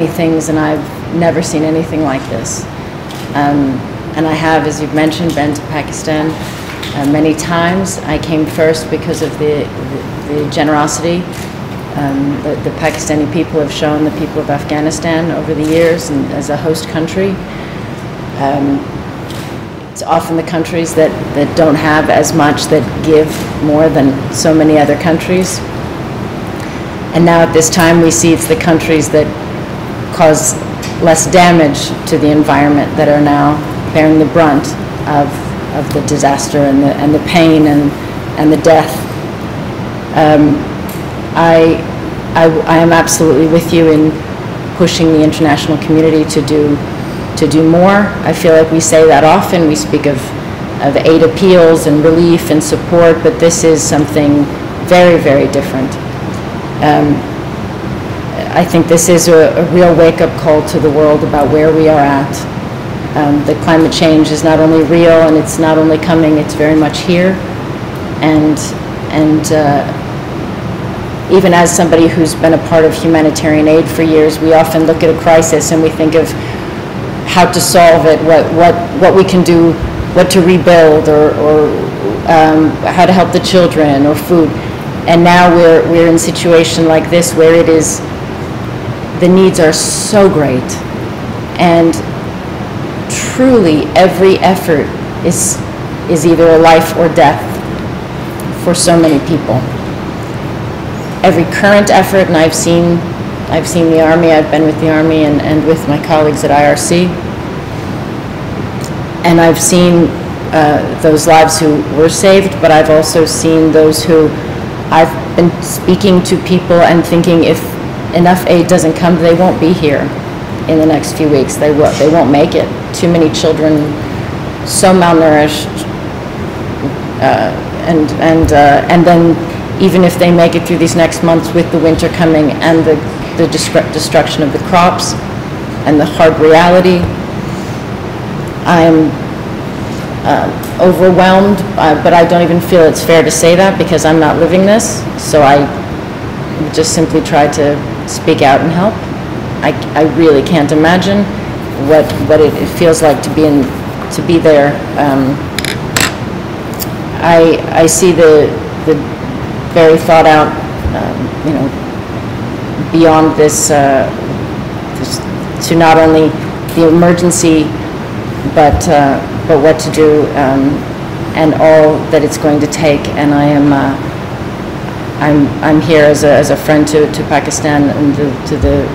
things, and I've never seen anything like this. And I have, as you've mentioned, been to Pakistan many times. I came first because of the generosity that the Pakistani people have shown the people of Afghanistan over the years, and as a host country. It's often the countries that don't have as much that give more than so many other countries. And now at this time we see it's the countries that cause less damage to the environment that are now bearing the brunt of the disaster and the pain and the death. I am absolutely with you in pushing the international community to do more. I feel like we say that often. We speak of aid appeals and relief and support, but this is something very, very different. I think this is a real wake-up call to the world about where we are at. That climate change is not only real and it's not only coming, it's very much here. And even as somebody who's been a part of humanitarian aid for years, we often look at a crisis and we think of how to solve it, what we can do, what to rebuild, or how to help the children, or food. And now we're in a situation like this where it is, the needs are so great, and truly every effort is either a life or death for so many people. Every current effort, and I've seen the Army, I've been with the Army and with my colleagues at IRC, and I've seen those lives who were saved, but I've also seen those who I've been speaking to people and thinking if enough aid doesn't come, they won't be here in the next few weeks. They won't make it. Too many children, so malnourished, and then even if they make it through these next months with the winter coming and the destruction of the crops and the hard reality, I'm overwhelmed, but I don't even feel it's fair to say that because I'm not living this. So I just simply try to speak out and help. I really can't imagine what it feels like to be there. I see the very thought out, beyond this, to not only the emergency, but what to do, and all that it's going to take. And I'm here as a friend to Pakistan and to the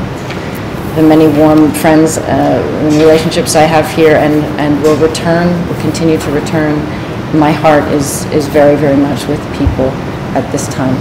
many warm friends and relationships I have here, and will continue to return. My heart is very, very much with people at this time.